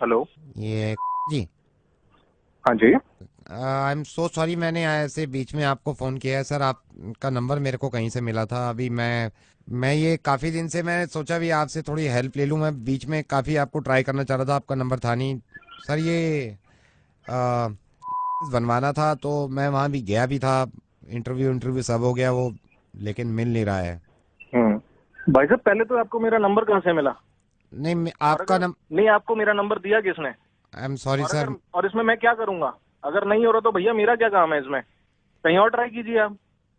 Hello. ये जी। हाँ जी। I am so sorry, मैंने ऐसे बीच में आपको फ़ोन किया है सर। आपका नंबर मेरे को कहीं से मिला था। अभी मैं ये काफ़ी दिन से मैं सोचा भी आपसे थोड़ी हेल्प ले लूँ। मैं बीच में काफ़ी आपको ट्राई करना चाह रहा था, आपका नंबर था नहीं सर। ये आ, बनवाना था तो मैं वहाँ भी गया भी था। इंटरव्यू इंटरव्यू सब हो गया वो, लेकिन मिल नहीं रहा है। भाई साहब, पहले तो आपको मेरा नंबर कहाँ से मिला? नहीं और आपका अगर नम नहीं, आपको मेरा नंबर दिया किसने? आई एम सॉरी और सर। अगर और इसमें मैं क्या करूंगा? अगर नहीं हो रहा तो भैया मेरा क्या काम है इसमें? कहीं और ट्राई कीजिए आप।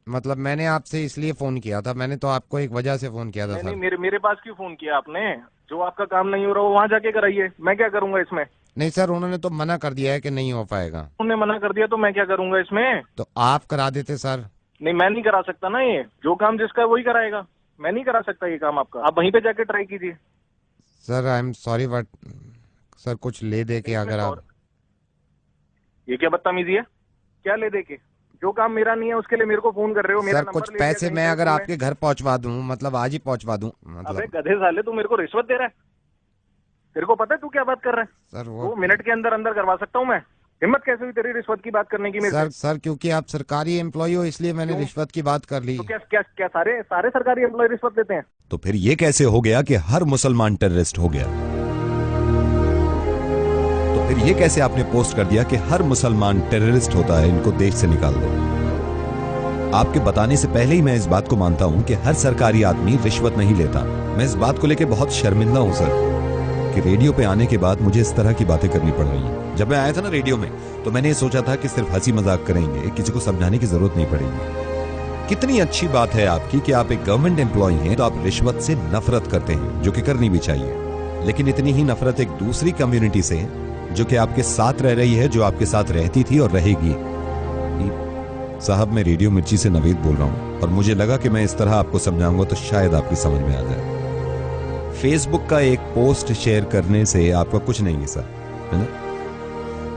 मतलब मैंने आपसे इसलिए फ़ोन किया था, मैंने तो आपको एक वजह से फ़ोन किया था नहीं नहीं, सर। मेरे पास क्यों फोन किया आपने? जो आपका काम नहीं हो रहा वो वहां जाके कराइए, मैं क्या करूंगा इसमें? नहीं सर, उन्होंने तो मना कर दिया है कि नहीं हो पाएगा। उन्होंने मना कर दिया तो मैं क्या करूंगा इसमें? तो आप करा देते सर। नहीं, मैं नहीं करा सकता ना, ये जो काम जिसका है वही कराएगा। मैं नहीं करा सकता ये काम आपका, आप वहीं पे जाके ट्राई कीजिए। Sir I am sorry but sir कुछ ले दे के नहीं, इसमें अगर आप। सॉरी? ये क्या बदतमीजी है? क्या ले दे के? जो काम मेरा नहीं है उसके लिए मेरे को फोन कर रहे हो? मेरा सर कुछ नंबर ले लिया पैसे कहीं मैं से अगर तुमने? आपके घर पहुंचवा दूं, मतलब आज ही पहुंचवा दूं अबे मतलब। गधे साले, तू मेरे को रिश्वत दे रहा है? तेरे को पता है तू क्या बात कर रहा है? सर वो 2 मिनट के अंदर अंदर करवा सकता हूँ मैं। हिम्मत कैसे हुई तेरी रिश्वत की बात करने की मेरे से? सर सर क्योंकि आप सरकारी एम्प्लॉय हो इसलिए मैंने क्यों? रिश्वत की बात कर ली। तो क्या क्या क्या सारे सारे सरकारी एम्प्लॉय रिश्वत देते हैं? तो फिर ये कैसे हो गया कि हर मुसलमान टेररिस्ट हो गया? तो फिर ये कैसे आपने पोस्ट कर दिया कि हर मुसलमान टेररिस्ट होता है, इनको देश से निकाल दो? आपके बताने से पहले ही मैं इस बात को मानता हूं कि हर सरकारी आदमी रिश्वत नहीं लेता। मैं इस बात को लेकर बहुत शर्मिंदा हूं सर, कि रेडियो पे आने के बाद मुझे इस तरह की बातें करनी पड़ रही हैं। जब मैं आया था ना रेडियो में, तो मैंने ये सोचा था कि सिर्फ हंसी मजाक करेंगे, किसी को समझाने की जरूरत नहीं पड़ेगी। कितनी अच्छी बात है आपकी कि आप एक गवर्नमेंट एम्प्लॉय हैं तो आप रिश्वत से नफरत करते हैं, जो कि करनी भी चाहिए। लेकिन इतनी ही नफरत एक दूसरी कम्युनिटी से, जो कि आपके साथ रह रही है, जो आपके साथ रहती थी और रहेगी। साहब, मैं रेडियो मिर्ची से नवीद बोल रहा हूं और मुझे लगा कि मैं इस तरह आपको समझाऊंगा तो शायद आपकी समझ में आ जाए। फेसबुक का एक पोस्ट शेयर करने से आपका कुछ नहीं है सर, है ना,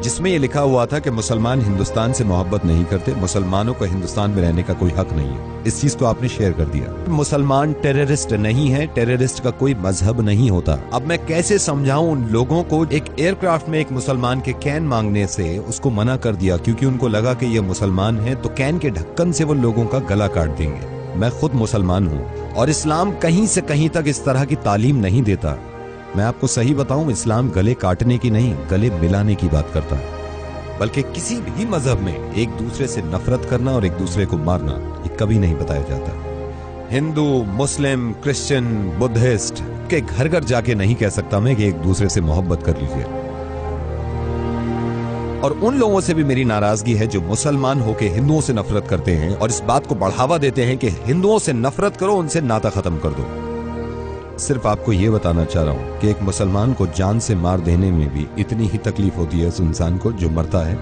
जिसमें यह लिखा हुआ था कि मुसलमान हिंदुस्तान से मोहब्बत नहीं करते, मुसलमानों को हिंदुस्तान में रहने का कोई हक नहीं है। इस चीज को आपने शेयर कर दिया। मुसलमान टेररिस्ट नहीं है, टेररिस्ट का कोई मजहब नहीं होता। अब मैं कैसे समझाऊं उन लोगों को? एक एयरक्राफ्ट में एक मुसलमान के कैन मांगने से उसको मना कर दिया क्योंकि उनको लगा कि ये मुसलमान है, तो कैन के ढक्कन से वो लोगों का गला काट देंगे। मैं खुद मुसलमान हूं और इस्लाम कहीं से कहीं तक इस तरह की तालीम नहीं देता। मैं आपको सही बताऊं, इस्लाम गले काटने की नहीं, गले मिलाने की बात करता है। बल्कि किसी भी मजहब में एक दूसरे से नफरत करना और एक दूसरे को मारना ये कभी नहीं बताया जाता। हिंदू, मुस्लिम, क्रिश्चियन, बुद्धिस्ट के घर घर जाके नहीं कह सकता मैं कि एक दूसरे से मोहब्बत कर लीजिए। और उन लोगों से भी मेरी नाराजगी है जो मुसलमान होके हिंदुओं से नफरत करते हैं और इस बात को बढ़ावा देते हैं कि हिंदुओं से नफरत करो, उनसे नाता खत्म कर दो। सिर्फ आपको यह बताना चाह रहा हूं कि एक मुसलमान को जान से मार देने में भी इतनी ही तकलीफ होती है इस इंसान को जो मरता है,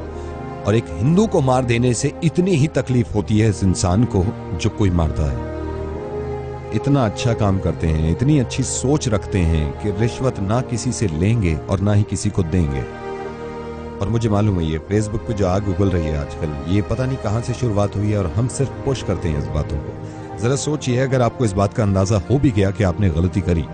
और एक हिंदू को मार देने से इतनी ही तकलीफ होती है इस इंसान को जो कोई मारता है। इतना अच्छा काम करते हैं, इतनी अच्छी सोच रखते हैं कि रिश्वत ना किसी से लेंगे और ना ही किसी को देंगे। और मुझे मालूम है ये फेसबुक पे जो आग उगल रही है आजकल, ये पता नहीं कहां से शुरुआत हुई है और हम सिर्फ पुश करते हैं इस बातों को। जरा सोचिए, अगर आपको इस बात का अंदाजा हो भी गया कि आपने गलती करी,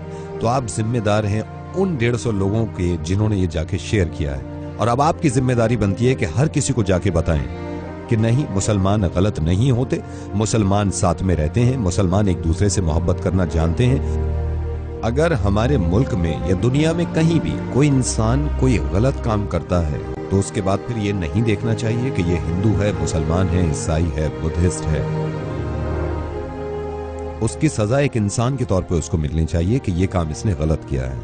तो आप जिम्मेदार हैं उन 150 लोगों के जिन्होंने ये जाके शेयर किया है। और अब आपकी जिम्मेदारी बनती है कि हर किसी को जाके बताएं कि नहीं, मुसलमान गलत नहीं होते, मुसलमान साथ में रहते हैं, मुसलमान एक दूसरे से मोहब्बत करना जानते हैं। अगर हमारे मुल्क में या दुनिया में कहीं भी कोई इंसान कोई गलत काम करता है तो उसके बाद फिर ये नहीं देखना चाहिए कि ये हिंदू है, मुसलमान है, ईसाई है, बुद्धिस्ट है। उसकी सजा एक इंसान के तौर पे उसको मिलनी चाहिए कि ये काम इसने गलत किया है।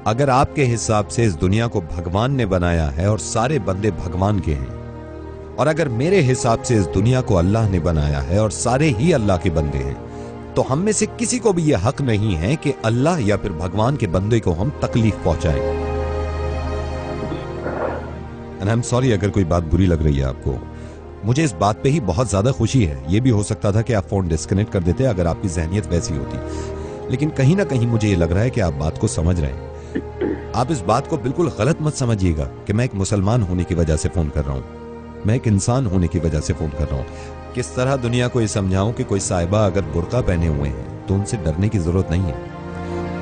अगर आपके हिसाब से इस दुनिया को भगवान ने बनाया है और सारे बंदे भगवान के हैं, और अगर मेरे हिसाब से इस दुनिया को अल्लाह ने बनाया है और सारे ही अल्लाह के बंदे हैं, तो हम में से किसी को भी यह हक नहीं है कि अल्लाह या फिर भगवान के बंदे को हम तकलीफ पहुंचाएं। एंड आई एम सॉरी अगर कोई बात बुरी लग रही है आपको। मुझे इस बात पे ही बहुत ज्यादा खुशी है। यह भी हो सकता था कि आप फोन डिस्कनेक्ट कर देते अगर आपकी जहनियत वैसी होती, लेकिन कहीं ना कहीं मुझे ये लग रहा है कि आप बात को समझ रहे हैं। आप इस बात को बिल्कुल गलत मत समझिएगा कि मैं एक मुसलमान होने की वजह से फोन कर रहा हूं, मैं एक इंसान होने की वजह से फोन कर रहा हूं। किस तरह दुनिया को ये समझाऊं कि कोई साहिबा अगर बुर्का पहने हुए हैं तो उनसे डरने की जरूरत नहीं है।